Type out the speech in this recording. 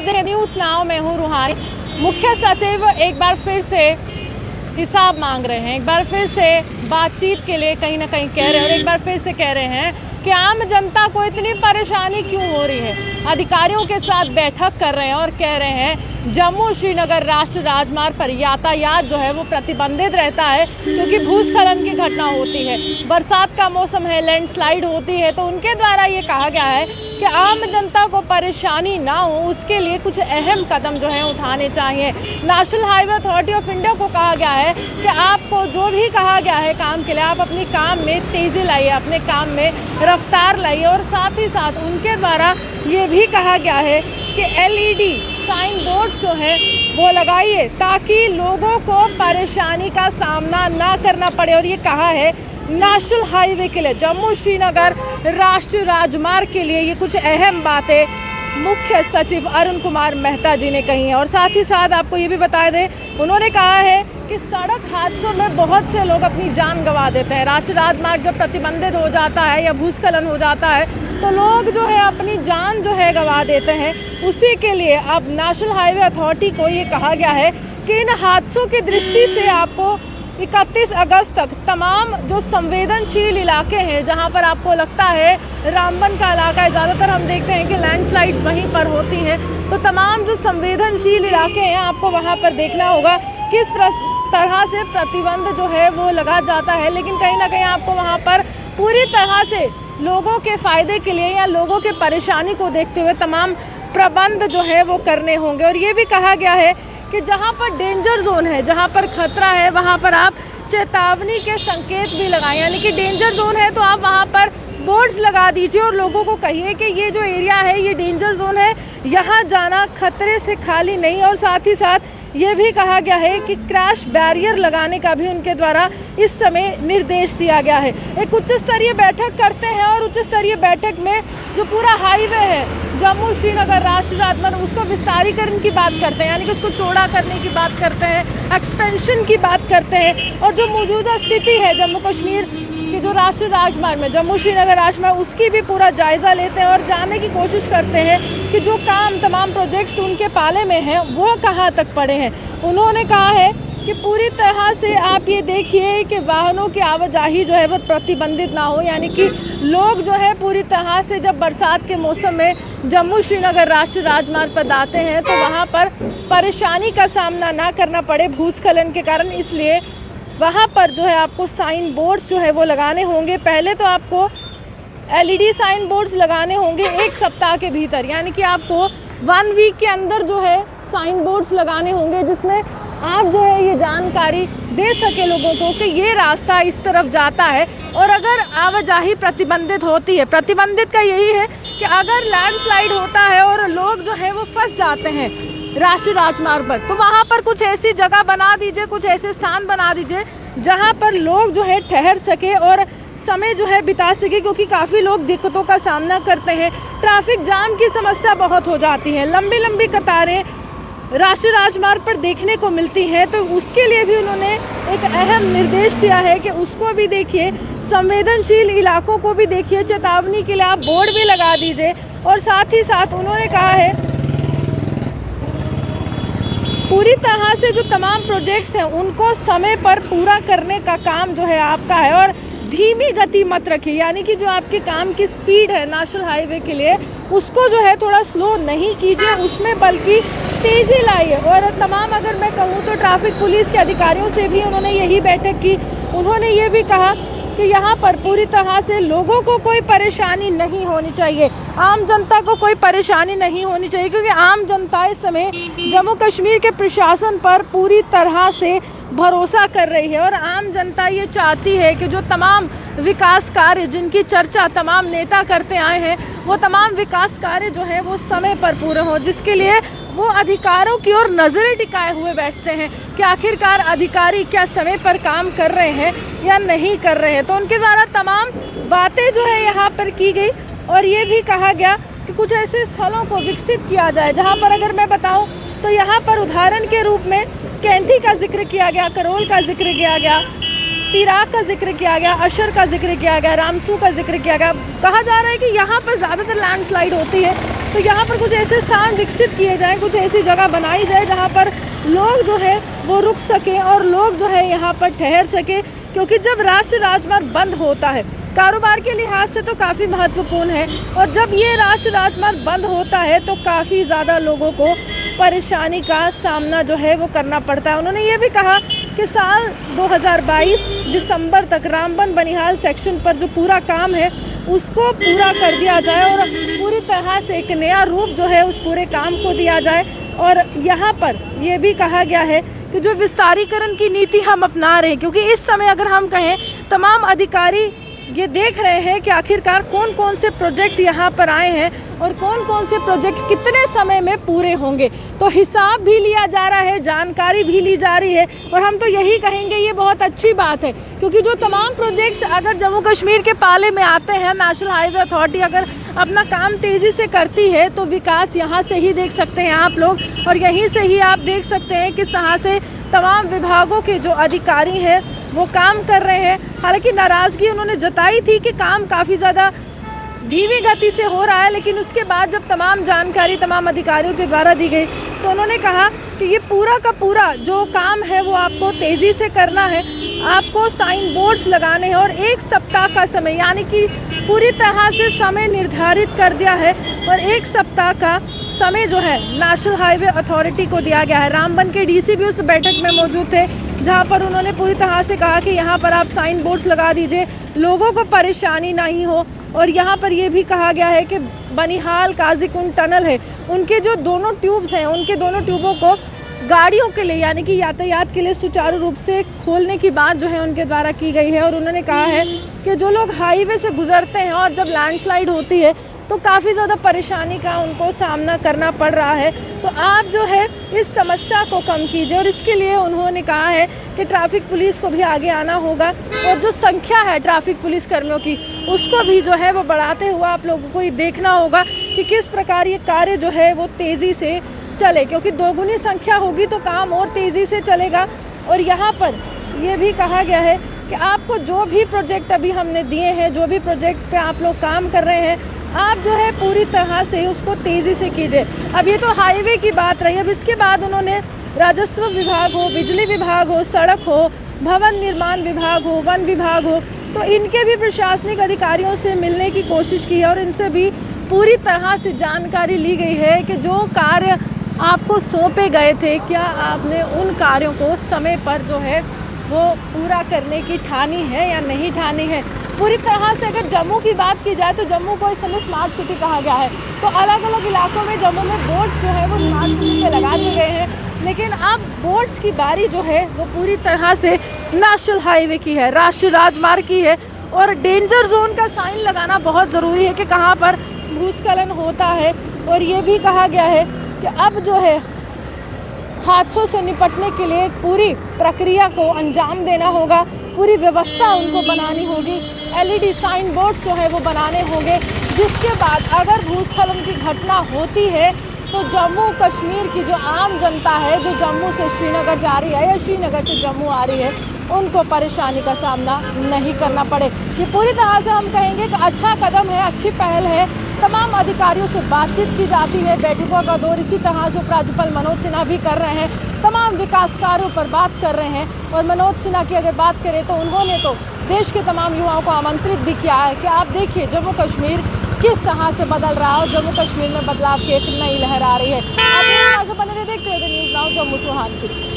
दें news now में हूँ रूहानी। मुख्य सचिव एक बार फिर से हिसाब मांग रहे हैं, एक बार फिर से बातचीत के लिए कहीं ना कहीं कह रहे हैं और एक बार फिर से कह रहे हैं कि आम जनता को इतनी परेशानी क्यों हो रही है। अधिकारियों के साथ बैठक कर रहे हैं और कह रहे हैं जम्मू श्रीनगर राष्ट्रीय राजमार्ग पर यातायात जो है वो प्रतिबंधित रहता है क्योंकि भूस्खलन की घटना होती है, बरसात का मौसम है, लैंडस्लाइड होती है। तो उनके द्वारा ये कहा गया है कि आम जनता को परेशानी ना हो उसके लिए कुछ अहम कदम जो है उठाने चाहिए। National highway authority of India को कहा गया है कि आपको जो भी कहा गया है काम के लिए आप अपने काम में तेज़ी लाइए, अपने काम में रफ्तार लाइए। और साथ ही साथ उनके द्वारा ये भी कहा गया है कि LED साइन बोर्ड जो है वो लगाइए ताकि लोगों को परेशानी का सामना ना करना पड़े। और ये कहा है नेशनल हाईवे के लिए, जम्मू श्रीनगर राष्ट्रीय राजमार्ग के लिए ये कुछ अहम बातें मुख्य सचिव अरुण कुमार मेहता जी ने कही हैं। और साथ ही साथ आपको ये भी बता दें, उन्होंने कहा है कि सड़क हादसों में बहुत से लोग अपनी जान गंवा देते हैं। राष्ट्रीय राजमार्ग जब प्रतिबंधित हो जाता है या भूस्खलन हो जाता है तो लोग जो है अपनी जान जो है गंवा देते हैं। उसी के लिए अब नेशनल हाईवे अथॉरिटी को ये कहा गया है कि इन हादसों की दृष्टि से आपको 31 अगस्त तक तमाम जो संवेदनशील इलाके हैं जहां पर आपको लगता है रामबन का इलाका है, ज़्यादातर हम देखते हैं कि लैंडस्लाइड्स वहीं पर होती हैं, तो तमाम जो संवेदनशील इलाके हैं आपको वहां पर देखना होगा किस तरह से प्रतिबंध जो है वो लगा जाता है। लेकिन कहीं ना कहीं आपको वहाँ पर पूरी तरह से लोगों के फ़ायदे के लिए या लोगों के परेशानी को देखते हुए तमाम प्रबंध जो है वो करने होंगे। और ये भी कहा गया है कि जहाँ पर डेंजर जोन है, जहाँ पर खतरा है, वहाँ पर आप चेतावनी के संकेत भी लगाएं। यानी कि डेंजर जोन है तो आप वहाँ पर बोर्ड्स लगा दीजिए और लोगों को कहिए कि ये जो एरिया है ये डेंजर जोन है, यहाँ जाना खतरे से खाली नहीं। और साथ ही साथ ये भी कहा गया है कि क्रैश बैरियर लगाने का भी उनके द्वारा इस समय निर्देश दिया गया है। एक उच्च स्तरीय बैठक करते हैं और उच्च स्तरीय बैठक में जो पूरा हाईवे है जम्मू श्रीनगर राष्ट्रीय राजमार्ग उसको विस्तारीकरण की बात करते हैं, यानी कि उसको चौड़ा करने की बात करते हैं, एक्सपेंशन की बात करते हैं। और जो मौजूदा स्थिति है जम्मू कश्मीर की जो राष्ट्रीय राजमार्ग में जम्मू श्रीनगर राजमार्ग उसकी भी पूरा जायज़ा लेते हैं और जानने की कोशिश करते हैं कि जो काम तमाम प्रोजेक्ट्स उनके पाले में हैं वो कहाँ तक पड़े हैं। उन्होंने कहा है कि पूरी तरह से आप ये देखिए कि वाहनों की आवाजाही जो है वो प्रतिबंधित ना हो, यानी कि लोग जो है पूरी तरह से जब बरसात के मौसम में जम्मू श्रीनगर राष्ट्रीय राजमार्ग पर आते हैं तो वहाँ पर परेशानी का सामना ना करना पड़े भूस्खलन के कारण। इसलिए वहाँ पर जो है आपको साइन बोर्ड्स जो है वो लगाने होंगे। पहले तो आपको LED साइन बोर्ड्स लगाने होंगे 1 सप्ताह के भीतर, यानी कि आपको 1 वीक के अंदर जो है साइन बोर्ड्स लगाने होंगे जिसमें आप जो है ये जानकारी दे सके लोगों को कि ये रास्ता इस तरफ जाता है। और अगर आवाजाही प्रतिबंधित होती है, प्रतिबंधित का यही है कि अगर लैंडस्लाइड होता है और लोग जो है वो फंस जाते हैं राष्ट्रीय राजमार्ग पर, तो वहाँ पर कुछ ऐसी जगह बना दीजिए, कुछ ऐसे स्थान बना दीजिए जहाँ पर लोग जो है ठहर सके और समय जो है बिता सके, क्योंकि काफ़ी लोग दिक्कतों का सामना करते हैं। ट्रैफिक जाम की समस्या बहुत हो जाती है, लंबी लंबी कतारें राष्ट्रीय राजमार्ग पर देखने को मिलती हैं। तो उसके लिए भी उन्होंने एक अहम निर्देश दिया है कि उसको भी देखिए, संवेदनशील इलाकों को भी देखिए, चेतावनी के लिए आप बोर्ड भी लगा दीजिए। और साथ ही साथ उन्होंने कहा है पूरी तरह से जो तमाम प्रोजेक्ट्स हैं उनको समय पर पूरा करने का काम जो है आपका है और धीमी गति मत रखिए, यानी कि जो आपके काम की स्पीड है नेशनल हाईवे के लिए उसको जो है थोड़ा स्लो नहीं कीजिए, उसमें बल्कि तेज़ी लाइए। और तमाम अगर मैं कहूँ तो ट्रैफिक पुलिस के अधिकारियों से भी उन्होंने यही बैठक की। उन्होंने ये भी कहा कि यहाँ पर पूरी तरह से लोगों को कोई परेशानी नहीं होनी चाहिए, आम जनता को कोई परेशानी नहीं होनी चाहिए, क्योंकि आम जनता इस समय जम्मू कश्मीर के प्रशासन पर पूरी तरह से भरोसा कर रही है। और आम जनता ये चाहती है कि जो तमाम विकास कार्य जिनकी चर्चा तमाम नेता करते आए हैं वो तमाम विकास कार्य जो है वो समय पर पूरे हों, जिसके लिए वो अधिकारों की ओर नज़रें टिकाए हुए बैठते हैं कि आखिरकार अधिकारी क्या समय पर काम कर रहे हैं या नहीं कर रहे हैं। तो उनके द्वारा तमाम बातें जो है यहाँ पर की गई। और ये भी कहा गया कि कुछ ऐसे स्थलों को विकसित किया जाए जहाँ पर अगर मैं बताऊँ तो यहाँ पर उदाहरण के रूप में कैंथी का जिक्र किया गया, करोल का जिक्र किया गया, पीराक का जिक्र किया गया, अशर का जिक्र किया गया, रामसू का जिक्र किया गया। कहा जा रहा है कि यहाँ पर ज़्यादातर लैंडस्लाइड होती है तो यहाँ पर कुछ ऐसे स्थान विकसित किए जाएं, कुछ ऐसी जगह बनाई जाए जहाँ पर लोग जो है वो रुक सकें और लोग जो है यहाँ पर ठहर सके, क्योंकि जब राष्ट्रीय राजमार्ग बंद होता है कारोबार के लिहाज से तो काफ़ी महत्वपूर्ण है, और जब ये राष्ट्रीय राजमार्ग बंद होता है तो काफ़ी ज़्यादा लोगों को परेशानी का सामना जो है वो करना पड़ता है। उन्होंने ये भी कहा कि साल 2022 दिसंबर तक रामबन बनिहाल सेक्शन पर जो पूरा काम है उसको पूरा कर दिया जाए और पूरी तरह से एक नया रूप जो है उस पूरे काम को दिया जाए। और यहाँ पर ये भी कहा गया है कि जो विस्तारीकरण की नीति हम अपना रहे हैं, क्योंकि इस समय अगर हम कहें तमाम अधिकारी ये देख रहे हैं कि आखिरकार कौन कौन से प्रोजेक्ट यहाँ पर आए हैं और कौन कौन से प्रोजेक्ट कितने समय में पूरे होंगे, तो हिसाब भी लिया जा रहा है, जानकारी भी ली जा रही है। और हम तो यही कहेंगे ये बहुत अच्छी बात है, क्योंकि जो तमाम प्रोजेक्ट्स अगर जम्मू कश्मीर के पाले में आते हैं, नेशनल हाईवे अथॉरिटी अगर अपना काम तेज़ी से करती है तो विकास यहाँ से ही देख सकते हैं आप लोग, और यहीं से ही आप देख सकते हैं किस तरह से तमाम विभागों के जो अधिकारी हैं वो काम कर रहे हैं। हालांकि नाराज़गी उन्होंने जताई थी कि काम काफ़ी ज़्यादा धीमी गति से हो रहा है, लेकिन उसके बाद जब तमाम जानकारी तमाम अधिकारियों के द्वारा दी गई तो उन्होंने कहा कि ये पूरा का पूरा जो काम है वो आपको तेज़ी से करना है, आपको साइन बोर्ड्स लगाने हैं और 1 सप्ताह का समय, यानी कि पूरी तरह से समय निर्धारित कर दिया है और 1 सप्ताह का समय जो है नेशनल हाईवे अथॉरिटी को दिया गया है। रामबन के डीसी भी उस बैठक में मौजूद थे, जहां पर उन्होंने पूरी तरह से कहा कि यहां पर आप साइन बोर्ड्स लगा दीजिए, लोगों को परेशानी नहीं हो। और यहां पर ये भी कहा गया है कि बनिहाल काजीकुंड टनल है, उनके जो दोनों ट्यूब्स हैं उनके दोनों ट्यूबों को गाड़ियों के लिए यानी कि यातायात के लिए सुचारू रूप से खोलने की बात जो है उनके द्वारा की गई है। और उन्होंने कहा है कि जो लोग हाईवे से गुजरते हैं और जब लैंडस्लाइड होती है तो काफ़ी ज़्यादा परेशानी का उनको सामना करना पड़ रहा है, तो आप जो है इस समस्या को कम कीजिए। और इसके लिए उन्होंने कहा है कि ट्रैफिक पुलिस को भी आगे आना होगा और जो संख्या है ट्रैफिक पुलिस कर्मियों की उसको भी जो है वो बढ़ाते हुए आप लोगों को ये देखना होगा कि किस प्रकार ये कार्य जो है वो तेज़ी से चले, क्योंकि दोगुनी संख्या होगी तो काम और तेज़ी से चलेगा। और यहाँ पर ये भी कहा गया है कि आपको जो भी प्रोजेक्ट अभी हमने दिए हैं, जो भी प्रोजेक्ट पे आप लोग काम कर रहे हैं, आप जो है पूरी तरह से उसको तेज़ी से कीजिए। अब ये तो हाईवे की बात रही, अब इसके बाद उन्होंने राजस्व विभाग हो, बिजली विभाग हो, सड़क हो, भवन निर्माण विभाग हो, वन विभाग हो, तो इनके भी प्रशासनिक अधिकारियों से मिलने की कोशिश की है और इनसे भी पूरी तरह से जानकारी ली गई है कि जो कार्य आपको सौंपे गए थे क्या आपने उन कार्यों को समय पर जो है वो पूरा करने की ठानी है या नहीं ठानी है। पूरी तरह से अगर जम्मू की बात की जाए तो जम्मू को इस समय स्मार्ट सिटी कहा गया है, तो अलग अलग इलाकों में जम्मू में बोर्ड्स जो है वो स्मार्ट सिटी पे लगा दिए गए हैं, लेकिन अब बोर्ड्स की बारी जो है वो पूरी तरह से नेशनल हाईवे की है, राष्ट्रीय राजमार्ग की है। और डेंजर जोन का साइन लगाना बहुत ज़रूरी है कि कहाँ पर भूस्खलन होता है। और ये भी कहा गया है कि अब जो है हादसों से निपटने के लिए पूरी प्रक्रिया को अंजाम देना होगा, पूरी व्यवस्था उनको बनानी होगी, LED साइन बोर्ड्स जो है वो बनाने होंगे, जिसके बाद अगर भूस्खलन की घटना होती है तो जम्मू कश्मीर की जो आम जनता है जो जम्मू से श्रीनगर जा रही है या श्रीनगर से जम्मू आ रही है उनको परेशानी का सामना नहीं करना पड़े। ये पूरी तरह से हम कहेंगे कि अच्छा कदम है, अच्छी पहल है। तमाम अधिकारियों से बातचीत की जाती है, बैठकों का दौर इसी तरह से उपराज्यपाल मनोज सिन्हा भी कर रहे हैं, तमाम विकास कार्यों पर बात कर रहे हैं। और मनोज सिन्हा की अगर बात करें तो उन्होंने तो देश के तमाम युवाओं को आमंत्रित भी किया है कि आप देखिए जम्मू कश्मीर किस तरह से बदल रहा है और जम्मू कश्मीर में बदलाव की एक नई लहर आ रही है। आप मेरे साथ बने रहे, देखते रहिए न्यूज़ नाउ जम्मू सुहानपुर।